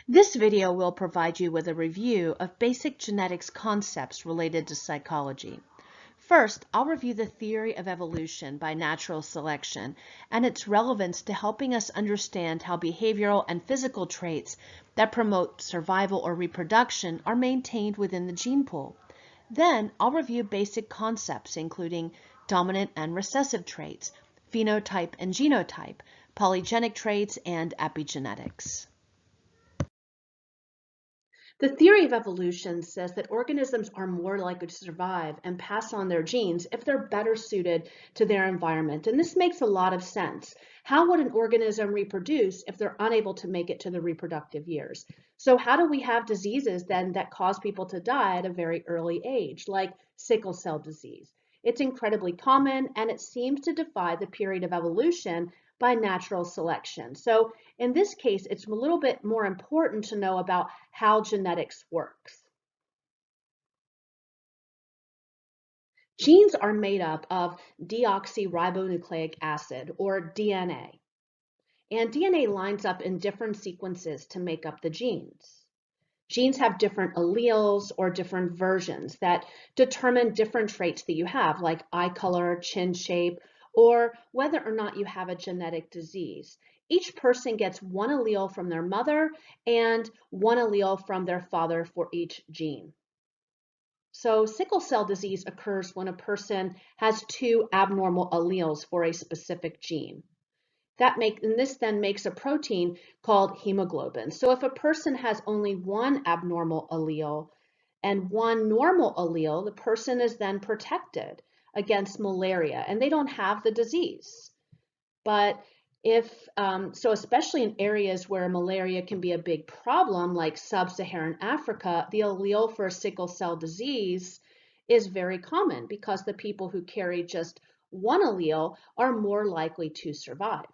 This video will provide you with a review of basic genetics concepts related to psychology. First, I'll review the theory of evolution by natural selection and its relevance to helping us understand how behavioral and physical traits that promote survival or reproduction are maintained within the gene pool. Then, I'll review basic concepts including dominant and recessive traits, phenotype and genotype, polygenic traits, and epigenetics. The theory of evolution says that organisms are more likely to survive and pass on their genes if they're better suited to their environment. And this makes a lot of sense. How would an organism reproduce if they're unable to make it to the reproductive years? So how do we have diseases then that cause people to die at a very early age, like sickle cell disease? It's incredibly common, and it seems to defy the period of evolution by natural selection. So in this case, it's a little bit more important to know about how genetics works. Genes are made up of deoxyribonucleic acid, or DNA. And DNA lines up in different sequences to make up the genes. Genes have different alleles or different versions that determine different traits that you have, like eye color, chin shape, or whether or not you have a genetic disease. Each person gets one allele from their mother and one allele from their father for each gene. So sickle cell disease occurs when a person has two abnormal alleles for a specific gene. And this then makes a protein called hemoglobin. So if a person has only one abnormal allele and one normal allele, the person is then protected against malaria and they don't have the disease. But so especially in areas where malaria can be a big problem, like sub-Saharan Africa, the allele for sickle cell disease is very common because the people who carry just one allele are more likely to survive.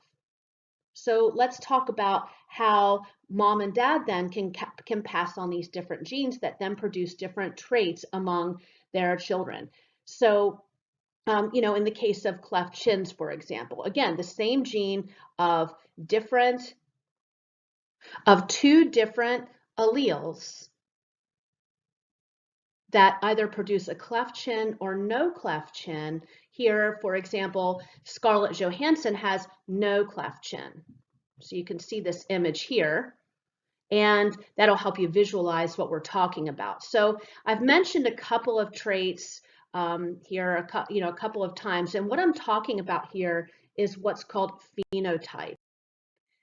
So let's talk about how mom and dad then can pass on these different genes that then produce different traits among their children. So in the case of cleft chins, for example, again, the same gene of two different alleles that either produce a cleft chin or no cleft chin. Here, for example, Scarlett Johansson has no cleft chin. So you can see this image here, and that'll help you visualize what we're talking about. So I've mentioned a couple of traits here a couple of times, and what I'm talking about here is what's called phenotype.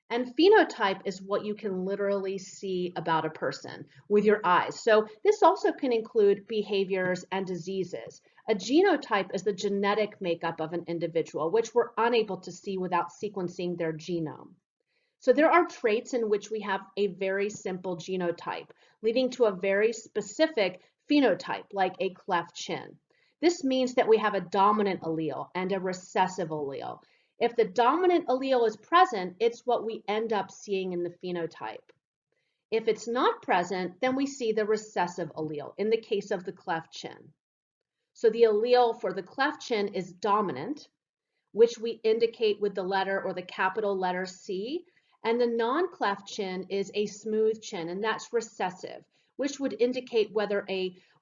And phenotype is what you can literally see about a person with your eyes. So this also can include behaviors and diseases. A genotype is the genetic makeup of an individual, which we're unable to see without sequencing their genome. So there are traits in which we have a very simple genotype, leading to a very specific phenotype, like a cleft chin. This means that we have a dominant allele and a recessive allele. If the dominant allele is present, it's what we end up seeing in the phenotype. If it's not present, then we see the recessive allele in the case of the cleft chin. So the allele for the cleft chin is dominant, which we indicate with the letter or the capital letter C. And the non-cleft chin is a smooth chin, and that's recessive, which would indicate whether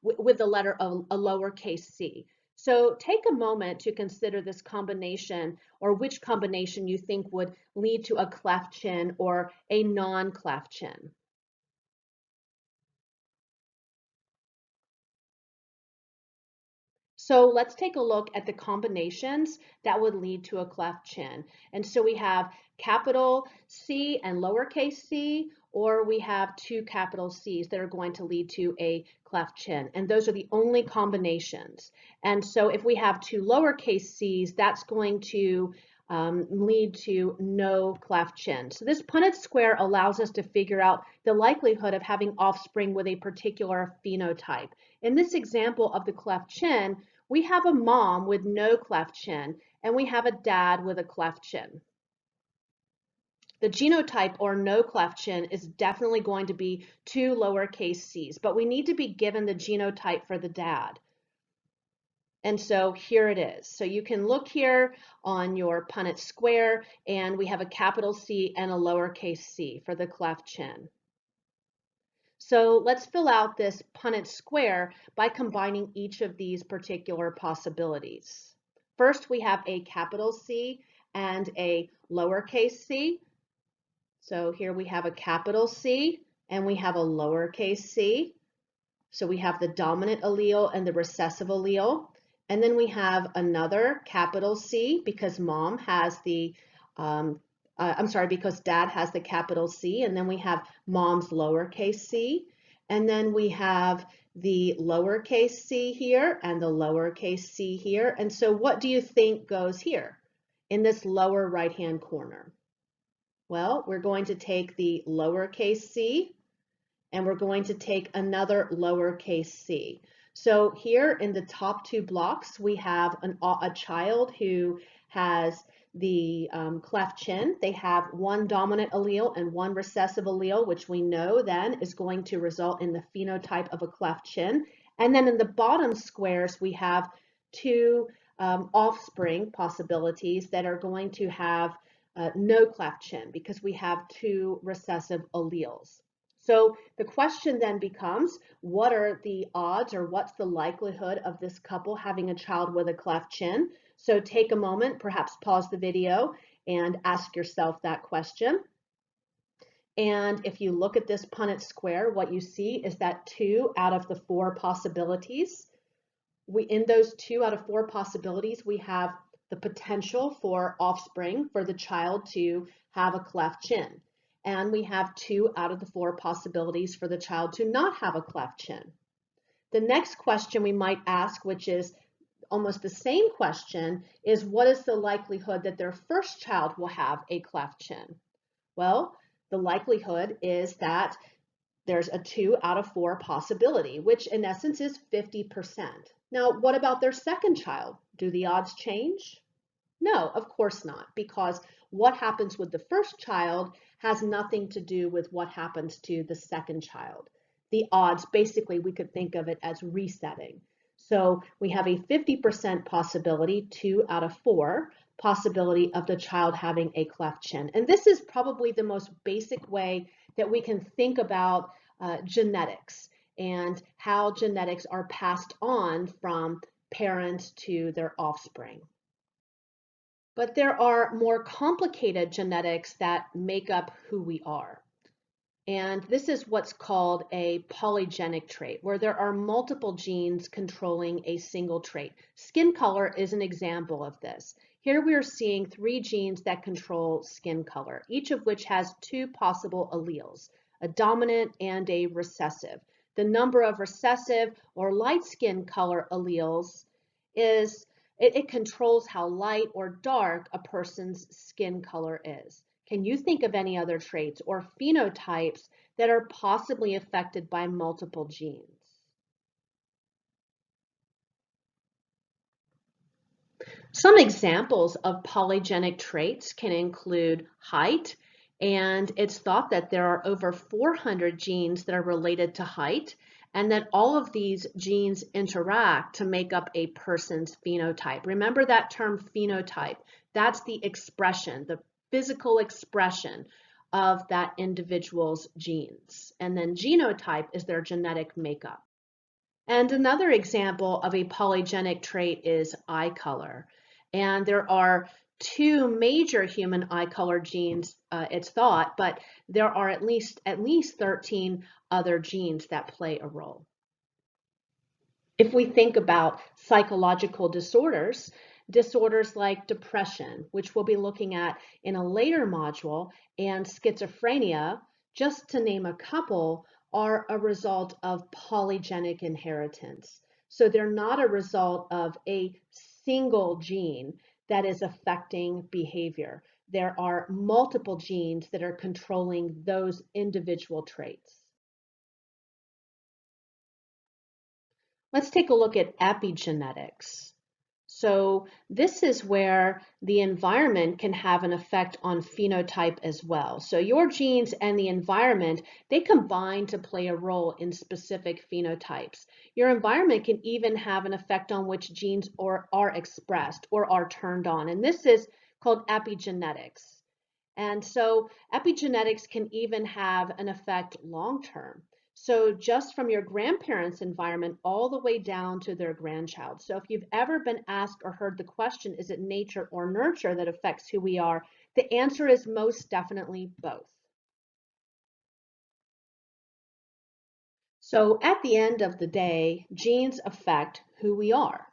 with the letter of a lowercase c. So take a moment to consider this combination, or which combination you think would lead to a cleft chin or a non-cleft chin. So let's take a look at the combinations that would lead to a cleft chin. And so we have capital C and lowercase c, or we have two capital C's that are going to lead to a cleft chin. And those are the only combinations. And so if we have two lowercase c's, that's going to lead to no cleft chin. So this Punnett Square allows us to figure out the likelihood of having offspring with a particular phenotype. In this example of the cleft chin, we have a mom with no cleft chin, and we have a dad with a cleft chin. The genotype, or no cleft chin, is definitely going to be two lowercase c's, but we need to be given the genotype for the dad. And so here it is. So you can look here on your Punnett Square, and we have a capital C and a lowercase c for the cleft chin. So let's fill out this Punnett Square by combining each of these particular possibilities. First, we have a capital C and a lowercase c. So here we have a capital C and we have a lowercase c. So we have the dominant allele and the recessive allele. And then we have another capital C because mom has the, because dad has the capital C. And then we have mom's lowercase c. And then we have the lowercase c here and the lowercase c here. And so what do you think goes here in this lower right-hand corner? Well, we're going to take the lowercase c and we're going to take another lowercase c. So here in the top two blocks, we have a child who has the cleft chin. They have one dominant allele and one recessive allele, which we know then is going to result in the phenotype of a cleft chin. And then in the bottom squares, we have two offspring possibilities that are going to have no cleft chin because we have two recessive alleles. So the question then becomes, what are the odds or what's the likelihood of this couple having a child with a cleft chin? So take a moment, perhaps pause the video and ask yourself that question. And if you look at this Punnett square, what you see is that 2 out of the 4 possibilities, in those 2 out of 4 possibilities, we have the potential for offspring for the child to have a cleft chin. And we have 2 out of the 4 possibilities for the child to not have a cleft chin. The next question we might ask, which is almost the same question, is what is the likelihood that their first child will have a cleft chin? Well, the likelihood is that there's a 2 out of 4 possibility, which in essence is 50%. Now, what about their second child? Do the odds change? No, of course not, because what happens with the first child has nothing to do with what happens to the second child. The odds, basically, we could think of it as resetting. So we have a 50% possibility, 2 out of 4, possibility of the child having a cleft chin. And this is probably the most basic way that we can think about genetics and how genetics are passed on from parents to their offspring. But there are more complicated genetics that make up who we are. And this is what's called a polygenic trait, where there are multiple genes controlling a single trait. Skin color is an example of this. Here we are seeing 3 genes that control skin color, each of which has 2 possible alleles, a dominant and a recessive. The number of recessive or light skin color alleles is, it controls how light or dark a person's skin color is. Can you think of any other traits or phenotypes that are possibly affected by multiple genes? Some examples of polygenic traits can include height, and it's thought that there are over 400 genes that are related to height, and that all of these genes interact to make up a person's phenotype. Remember that term phenotype. That's the expression, the physical expression of that individual's genes. And then genotype is their genetic makeup. And another example of a polygenic trait is eye color. And there are 2 major human eye color genes, it's thought, but there are at least 13 other genes that play a role. If we think about psychological disorders, disorders like depression, which we'll be looking at in a later module, and schizophrenia, just to name a couple, are a result of polygenic inheritance. So they're not a result of a single gene that is affecting behavior. There are multiple genes that are controlling those individual traits. Let's take a look at epigenetics. So this is where the environment can have an effect on phenotype as well. So your genes and the environment, they combine to play a role in specific phenotypes. Your environment can even have an effect on which genes are expressed or are turned on. And this is called epigenetics. And so epigenetics can even have an effect long-term. So just from your grandparents' environment all the way down to their grandchild. So if you've ever been asked or heard the question, is it nature or nurture that affects who we are? The answer is most definitely both. So at the end of the day, genes affect who we are.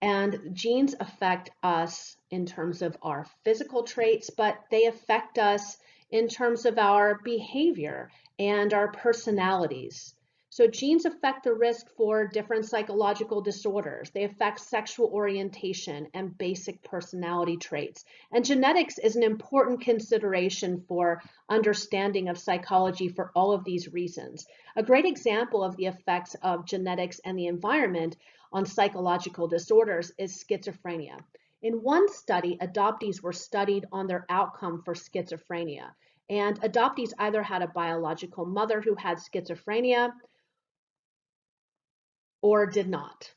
And genes affect us in terms of our physical traits, but they affect us in terms of our behavior and our personalities. So genes affect the risk for different psychological disorders. They affect sexual orientation and basic personality traits. And genetics is an important consideration for understanding of psychology for all of these reasons. A great example of the effects of genetics and the environment on psychological disorders is schizophrenia. In one study, adoptees were studied on their outcome for schizophrenia. And adoptees either had a biological mother who had schizophrenia or did not.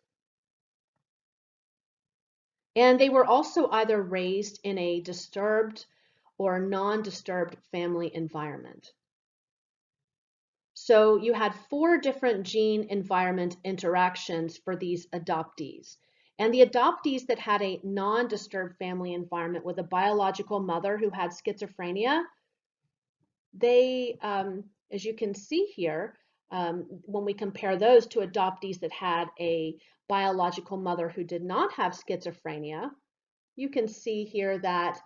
And they were also either raised in a disturbed or non-disturbed family environment. So you had 4 different gene environment interactions for these adoptees. And the adoptees that had a non-disturbed family environment with a biological mother who had schizophrenia, they, as you can see here, when we compare those to adoptees that had a biological mother who did not have schizophrenia, you can see here that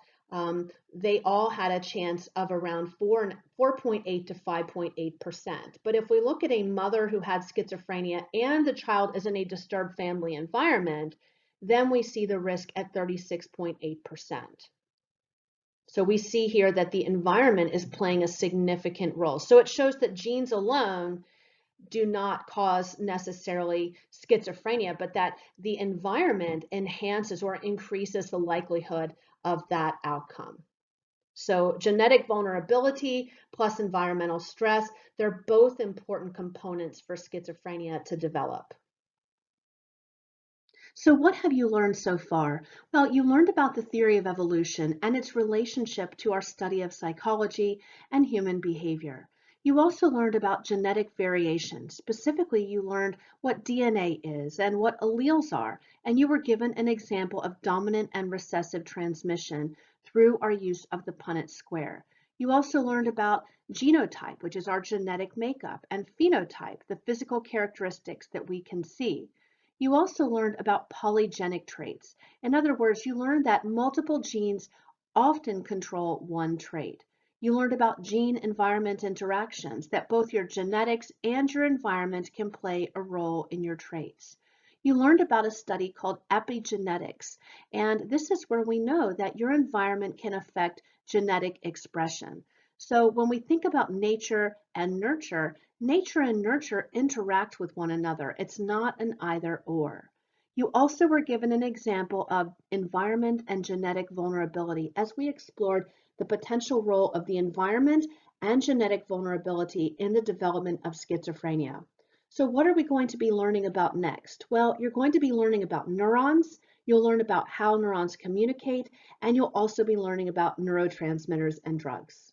they all had a chance of around 4.8 to 5.8%. But if we look at a mother who had schizophrenia and the child is in a disturbed family environment, then we see the risk at 36.8%. So we see here that the environment is playing a significant role. So it shows that genes alone do not cause necessarily schizophrenia, but that the environment enhances or increases the likelihood of that outcome. So genetic vulnerability plus environmental stress, they're both important components for schizophrenia to develop. So what have you learned so far? Well, you learned about the theory of evolution and its relationship to our study of psychology and human behavior. You also learned about genetic variation. Specifically, you learned what DNA is and what alleles are, and you were given an example of dominant and recessive transmission through our use of the Punnett Square. You also learned about genotype, which is our genetic makeup, and phenotype, the physical characteristics that we can see. You also learned about polygenic traits. In other words, you learned that multiple genes often control one trait. You learned about gene-environment interactions, that both your genetics and your environment can play a role in your traits. You learned about a study called Epigenetics, and this is where we know that your environment can affect genetic expression. So when we think about nature and nurture interact with one another. It's not an either or. You also were given an example of environment and genetic vulnerability as we explored the potential role of the environment and genetic vulnerability in the development of schizophrenia. So what are we going to be learning about next? Well, you're going to be learning about neurons, you'll learn about how neurons communicate, and you'll also be learning about neurotransmitters and drugs.